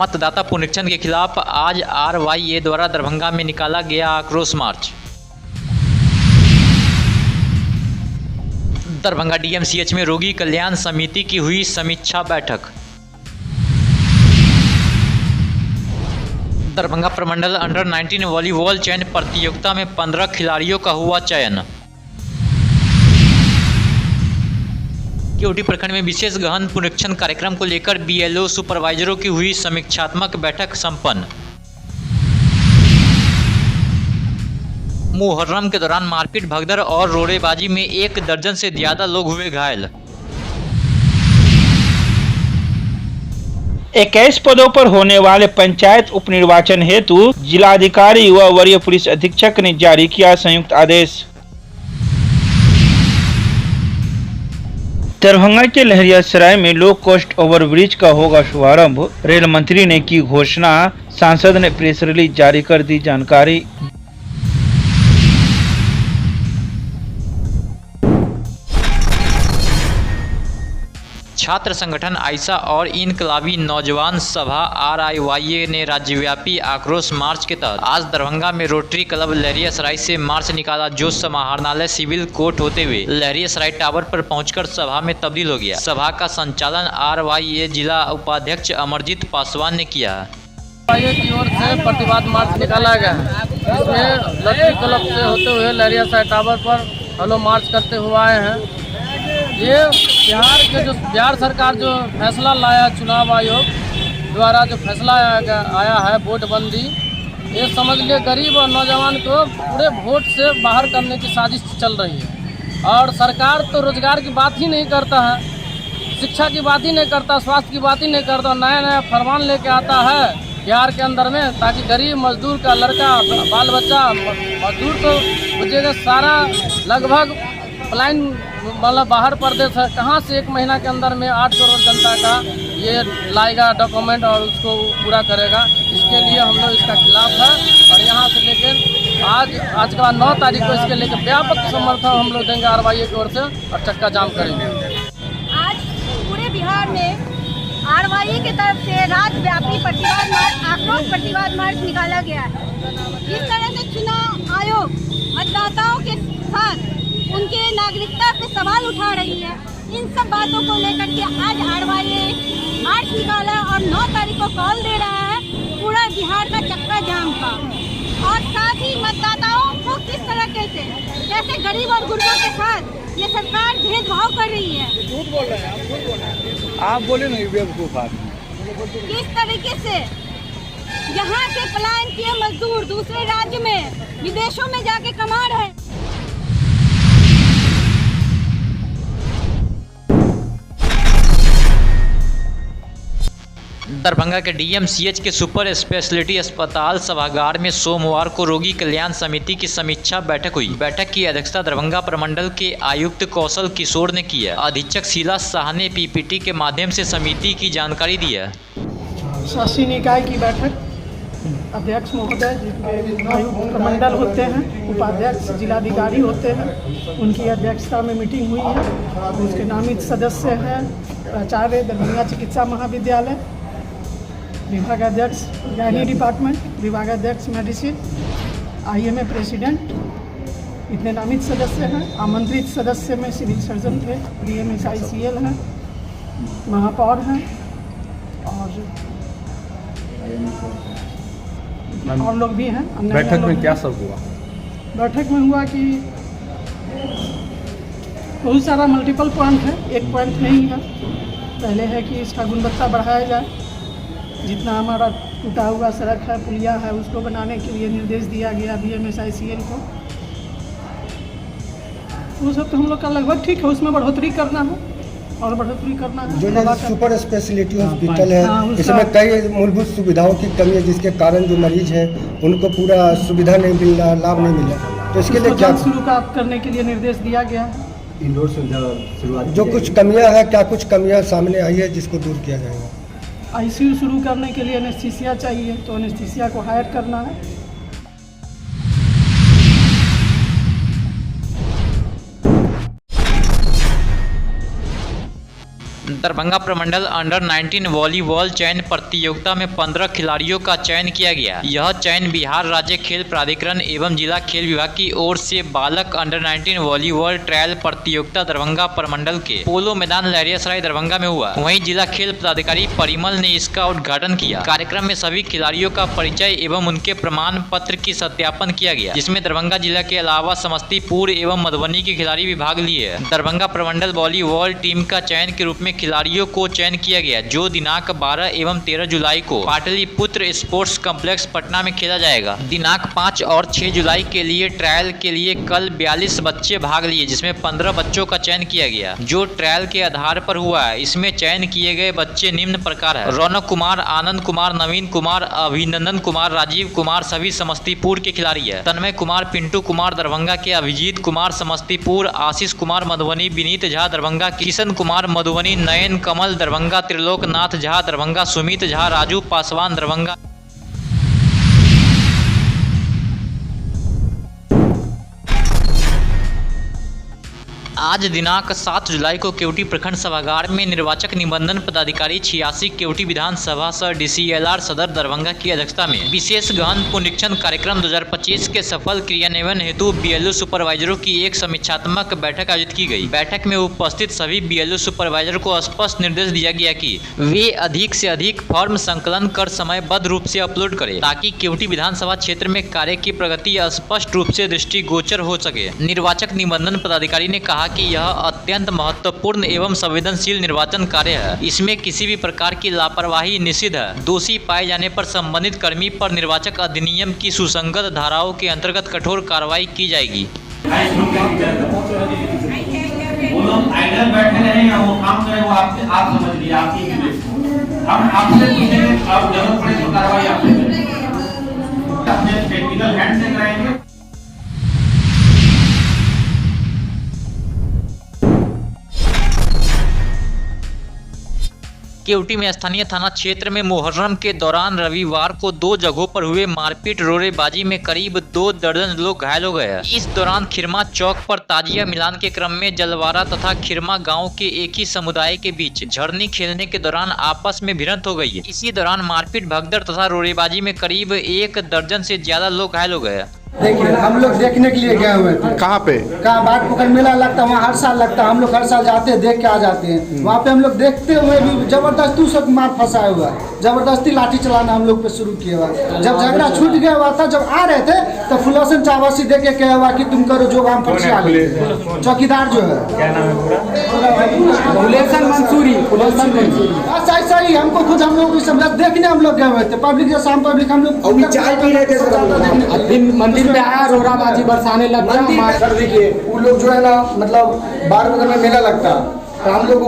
मतदाता पुनरीक्षण के खिलाफ आज RYA द्वारा दरभंगा में निकाला गया आक्रोश मार्च। दरभंगा DMCH में रोगी कल्याण समिति की हुई समीक्षा बैठक। दरभंगा प्रमंडल अंडर 19 वॉलीबॉल चयन प्रतियोगिता में 15 खिलाड़ियों का हुआ चयन। केवटी प्रखंड में विशेष गहन पुनरीक्षण कार्यक्रम को लेकर BLO सुपरवाइजरों की हुई समीक्षात्मक बैठक संपन्न। मुहर्रम के दौरान मारपीट भगदड़ और रोड़ेबाजी में 1 दर्जन से ज्यादा लोग हुए घायल। 21 पदों पर होने वाले पंचायत उपनिर्वाचन हेतु जिलाधिकारी व वरीय पुलिस अधीक्षक ने जारी किया संयुक्त आदेश। दरभंगा के लहरियासराय में लो कॉस्ट ओवरब्रिज का होगा शुभारंभ, रेल मंत्री ने की घोषणा, सांसद ने प्रेस रिलीज जारी कर दी जानकारी। छात्र संगठन आयशा और इनकलाबी नौजवान सभा RYA ने राज्यव्यापी आक्रोश मार्च के तहत आज दरभंगा में रोटरी क्लब लहरियासराय से मार्च निकाला, जो समाहरणालय सिविल कोर्ट होते हुए लहरियासराय टावर पर पहुंचकर सभा में तब्दील हो गया। सभा का संचालन RYA जिला उपाध्यक्ष अमरजीत पासवान ने किया। RYA की ओर से प्रतिवाद मार्च निकाला गया है, इसमें रोटरी क्लब से होते हुए लहरियासराय टावर पर हम लोग मार्च करते हुए आए हैं। ये बिहार सरकार जो फैसला लाया, चुनाव आयोग द्वारा जो फैसला आया है वोटबंदी, ये समझ लिए गरीब और नौजवान को पूरे वोट से बाहर करने की साजिश चल रही है। और सरकार तो रोजगार की बात ही नहीं करता है, शिक्षा की बात ही नहीं करता, स्वास्थ्य की बात ही नहीं करता। नया नया फरमान लेके आता है बिहार के अंदर में, ताकि गरीब मजदूर का लड़का बाल बच्चा मजदूर तो बचेगा सारा, लगभग प्लान मतलब बाहर प्रदेश है, कहाँ से 1 महीना के अंदर में 8 करोड़ जनता का ये लाएगा डॉक्यूमेंट और उसको पूरा करेगा। इसके लिए हम लोग इसका खिलाफ है और यहाँ से लेकर आज का 9 तारीख को इसके लेकर व्यापक समर्थन हम लोग देंगे RYA की ओर से और चक्का जाम करेंगे। आज पूरे बिहार में RYA की तरफ से राज्यव्यापी प्रतिवाद मार्च, आक्रोश प्रतिवाद मार्च निकाला गया है। जिस तरह से चुनाव आयोग मतदाताओं के साथ उनके नागरिकता पे सवाल उठा रही है, इन सब बातों को लेकर के आज RYA मार्च निकाला और 9 तारीख को कॉल दे रहा है पूरा बिहार का चक्का जाम का। और साथ ही मतदाताओं को किस तरह से कैसे गरीब और गुर्बों के साथ ये सरकार भेदभाव कर रही है। झूठ बोल रहे हैं, आप झूठ बोल रहे हैं, आप बोले नहीं बेवकूफ आदमी। किस तरीके से यहाँ से पलायन किए मजदूर दूसरे राज्य में, विदेशों में जाके कमा रहे हैं। दरभंगा के DMCH के सुपर स्पेशलिटी अस्पताल सभागार में सोमवार को रोगी कल्याण समिति की समीक्षा बैठक हुई। बैठक की अध्यक्षता दरभंगा प्रमंडल के आयुक्त कौशल किशोर ने की है। अधीक्षक शीला शाह ने PPT के माध्यम से समिति की जानकारी दी है। शासी निकाय की बैठक, अध्यक्ष महोदय आयुक्त प्रमंडल होते हैं, उपाध्यक्ष जिलाधिकारी होते हैं, उनकी अध्यक्षता में मीटिंग हुई है। उसके नामित सदस्य हैं प्राचार्य दरभंगा चिकित्सा महाविद्यालय, विभागाध्यक्ष गायनी डिपार्टमेंट, विभागाध्यक्ष मेडिसिन, IMA प्रेसिडेंट, इतने नामित सदस्य हैं। आमंत्रित सदस्य में सिविल सर्जन थे, DMSICL हैं, महापौर हैं और लोग भी हैं। बैठक में क्या सब हुआ? बैठक में हुआ कि बहुत सारा मल्टीपल पॉइंट है, एक पॉइंट नहीं है। पहले है कि इसका गुणवत्ता बढ़ाया जाए, जितना हमारा टूटा हुआ सड़क है, पुलिया है, उसको बनाने के लिए निर्देश दिया गया DMSICL को। वो सब तो हम लोग का लगभग ठीक है, उसमें बढ़ोतरी करना है और बढ़ोतरी करना है। जो सुपर स्पेशलिटी हॉस्पिटल है, इसमें कई मूलभूत सुविधाओं की कमी है, जिसके कारण जो मरीज है उनको पूरा सुविधा नहीं मिल रहा, लाभ नहीं मिल रहा। तो इसके लिए क्या शुरू करने के लिए निर्देश दिया गया है। इंडोर सुविधा शुरुआत, जो कुछ कमियां हैं, क्या कुछ कमियां सामने आई है जिसको दूर किया जाएगा। ICU शुरू करने के लिए एनेस्थीसिया चाहिए, तो एनेस्थीसिया को हायर करना है। दरभंगा प्रमंडल अंडर 19 वॉलीबॉल चयन प्रतियोगिता में 15 खिलाड़ियों का चयन किया गया। यह चयन बिहार राज्य खेल प्राधिकरण एवं जिला खेल विभाग की ओर से बालक अंडर 19 वॉलीबॉल ट्रायल प्रतियोगिता दरभंगा प्रमंडल के पोलो मैदान लहरियासराय दरभंगा में हुआ। वहीं जिला खेल पदाधिकारी परिमल ने इसका उद्घाटन किया। कार्यक्रम में सभी खिलाड़ियों का परिचय एवं उनके प्रमाण पत्र की सत्यापन किया गया, जिसमें दरभंगा जिला के अलावा समस्तीपुर एवं मधुबनी के खिलाड़ी भी भाग लिए। दरभंगा प्रमंडल वॉलीबॉल टीम का चयन के रूप में खिलाड़ियों को चयन किया गया, जो दिनांक 12 एवं 13 जुलाई को पाटलिपुत्र स्पोर्ट्स कॉम्प्लेक्स पटना में खेला जाएगा। दिनांक 5 और 6 जुलाई के लिए ट्रायल के लिए कल 42 बच्चे भाग लिए, जिसमें 15 बच्चों का चयन किया गया, जो ट्रायल के आधार पर हुआ है। इसमें चयन किए गए बच्चे निम्न प्रकार है: रौनक कुमार, आनंद कुमार, नवीन कुमार, अभिनंदन कुमार, राजीव कुमार सभी समस्तीपुर के खिलाड़ी है। तन्मय कुमार, पिंटू कुमार दरभंगा के, अभिजीत कुमार समस्तीपुर, आशीष कुमार मधुबनी, विनीत झा दरभंगा, किशन कुमार मधुबनी, नयन कमल दरभंगा, त्रिलोकनाथ झा दरभंगा, सुमित झा, राजू पासवान दरभंगा। आज दिनांक 7 जुलाई को केवटी प्रखंड सभागार में निर्वाचक निबंधन पदाधिकारी 86 केवटी विधानसभा सह DCLR सदर दरभंगा की अध्यक्षता में विशेष गहन पुनरीक्षण कार्यक्रम 2025 के सफल क्रियान्वयन हेतु BLO सुपरवाइजरों की एक समीक्षात्मक बैठक आयोजित की गई। बैठक में उपस्थित सभी BLO सुपरवाइजर को स्पष्ट निर्देश दिया गया कि वे अधिक से अधिक फॉर्म संकलन कर समयबद्ध रूप से अपलोड करें, ताकि केवटी विधानसभा क्षेत्र में कार्य की प्रगति स्पष्ट रूप से दृष्टिगोचर हो सके। निर्वाचक निबंधन पदाधिकारी ने कहा कि यह अत्यंत महत्वपूर्ण एवं संवेदनशील निर्वाचन कार्य है। इसमें किसी भी प्रकार की लापरवाही निषिद्ध है। दोषी पाए जाने पर संबंधित कर्मी पर निर्वाचक अधिनियम की सुसंगत धाराओं के अंतर्गत कठोर कार्रवाई की जाएगी। केवटी में स्थानीय थाना क्षेत्र में मुहर्रम के दौरान रविवार को 2 जगहों पर हुए मारपीट रोड़ेबाजी में करीब 2 दर्जन लोग घायल हो गए। इस दौरान खिरमा चौक पर ताजिया मिलान के क्रम में जलवारा तथा खिरमा गांव के एक ही समुदाय के बीच झरनी खेलने के दौरान आपस में भिड़ंत हो गई। इसी दौरान मारपीट, भगदड़ तथा रोड़ेबाजी में करीब 1 दर्जन से ज्यादा लोग घायल हो गए। देखिए, हम लोग देखने के लिए गए हुए थे। कहाँ पे? कहाँ बाट पोखर मेला लगता है, वहाँ हर साल लगता है। हम लोग हर साल जाते हैं, देख के आ जाते हैं। वहाँ पे हम लोग देखते हुए भी जबरदस्ती सब मार फंसाया हुआ है, जबरदस्ती लाठी चलाना हम लोग पे शुरू किया हुआ है। जब झगड़ा छूट गया हुआ था, जब आ रहे थे तो फुलोसन चावसी दे के कहा हुआ कि तुम करो जो काम फंसा। चौकीदार जो है मंसूरी, ऐसा ही हमको खुद हम लोग देखने हम लोग गए हुए थे। पब्लिक जो शाम पब्लिक हम लोग चाय पी रहे थे, मंदिर में आया, रोराबाजी बरसाने लगा। देखिए, वो लोग जो है ना, मतलब 12 बजे में मेला लगता है, तो हम लोग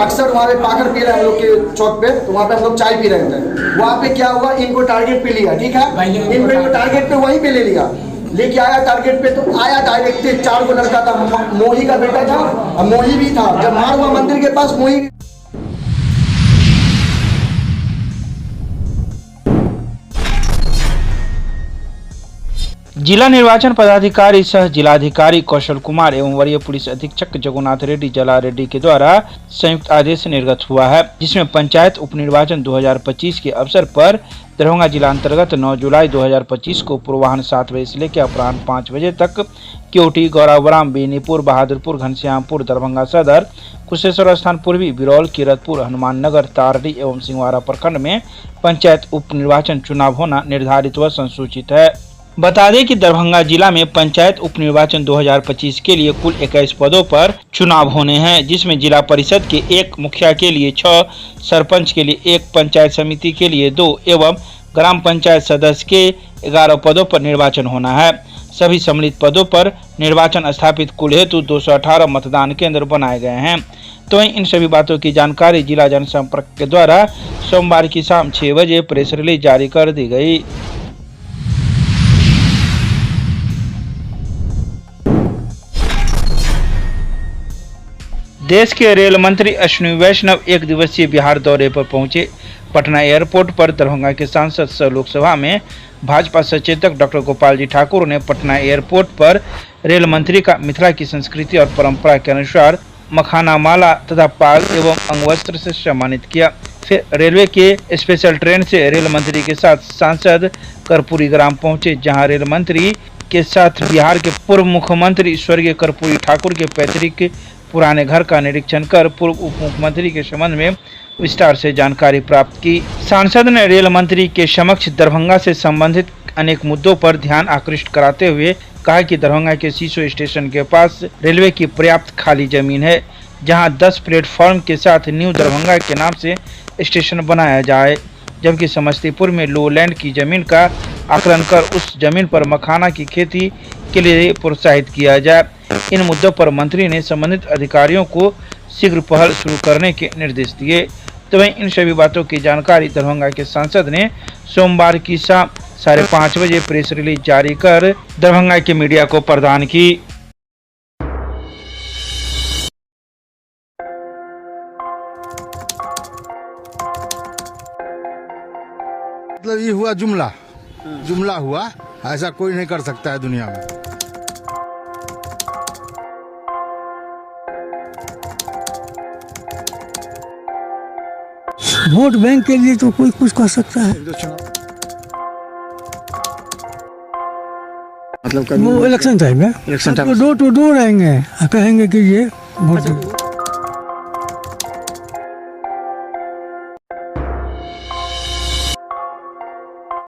अक्सर वहाँ पे पाकर पी रहे हैं हम लोग के चौक पे, तो वहाँ पे हम लोग चाय पी रहे थे। वहाँ पे क्या हुआ, इनको टारगेट पे लिया, ठीक है, इनको टारगेट पे वहीं पे ले लिया, लेके आया टारगेट पे, तो आया डायरेक्ट 4 को लड़का था, मोही का बेटा था और मोही भी था। जब मार हुआ मंदिर के पास, मोही जिला निर्वाचन पदाधिकारी सह जिलाधिकारी कौशल कुमार एवं वरीय पुलिस अधीक्षक जगन्नाथ रेड्डी जला रेड्डी के द्वारा संयुक्त आदेश निर्गत हुआ है, जिसमें पंचायत उपनिर्वाचन 2025 के अवसर पर दरभंगा जिला अंतर्गत 9 जुलाई 2025 को पूर्वाह्न 7 बजे से लेकर अपराह्न 5 बजे तक केवटी, गौरावराम, बेनीपुर, बहादुरपुर, घनश्यामपुर, दरभंगा सदर, कुशेश्वर स्थान पूर्वी, बिरौल, किरतपुर, हनुमान नगर, तारडी एवं सिंहवाड़ा प्रखंड में पंचायत उपनिर्वाचन चुनाव होना निर्धारित व संसूचित है। बता दें कि दरभंगा जिला में पंचायत उपनिर्वाचन 2025 के लिए कुल 21 पदों पर चुनाव होने हैं, जिसमें जिला परिषद के 1 मुखिया के लिए 6, सरपंच के लिए 1, पंचायत समिति के लिए 2 एवं ग्राम पंचायत सदस्य के 11 पदों पर निर्वाचन होना है। सभी सम्मिलित पदों पर निर्वाचन स्थापित कुल हेतु 218 मतदान केंद्र बनाए गए हैं। तो इन सभी बातों की जानकारी जिला जनसंपर्क के द्वारा सोमवार की शाम 6 बजे प्रेस रिलीज जारी कर दी गई। देश के रेल मंत्री अश्विनी वैष्णव 1 दिवसीय बिहार दौरे पर पहुंचे। पटना एयरपोर्ट पर दरभंगा के सांसद सह लोकसभा में भाजपा सचेतक डॉक्टर गोपाल जी ठाकुर ने पटना एयरपोर्ट पर रेल मंत्री का मिथिला की संस्कृति और परंपरा के अनुसार मखाना माला तथा पाग एवं अंगवस्त्र से सम्मानित किया। फिर रेलवे के स्पेशल ट्रेन से रेल मंत्री के साथ सांसद कर्पूरी ग्राम पहुंचे, जहां रेल मंत्री के साथ बिहार के पूर्व मुख्यमंत्री स्वर्गीय कर्पूरी ठाकुर के पैतृक पुराने घर का निरीक्षण कर पूर्व उप मुख्यमंत्री के संबंध में विस्तार से जानकारी प्राप्त की। सांसद ने रेल मंत्री के समक्ष दरभंगा से संबंधित अनेक मुद्दों पर ध्यान आकृष्ट कराते हुए कहा कि दरभंगा के सीसो स्टेशन के पास रेलवे की पर्याप्त खाली जमीन है, जहां 10 प्लेटफॉर्म के साथ न्यू दरभंगा के नाम से स्टेशन बनाया जाए, जबकि समस्तीपुर में लोलैंड की जमीन का आकलन कर उस जमीन पर मखाना की खेती के लिए प्रोत्साहित किया जाए। इन मुद्दों पर मंत्री ने संबंधित अधिकारियों को शीघ्र पहल शुरू करने के निर्देश दिए। तो वहीं इन सभी बातों की जानकारी दरभंगा के सांसद ने सोमवार की शाम 5:30 बजे प्रेस रिलीज जारी कर दरभंगा के मीडिया को प्रदान की। मतलब ये हुआ जुमला हुआ, ऐसा कोई नहीं कर सकता है दुनिया में। वोट बैंक के लिए तो कोई कुछ कर सकता है, मतलब वो इलेक्शन टाइम है, election time door to door आएंगे, कहेंगे कि ये वोट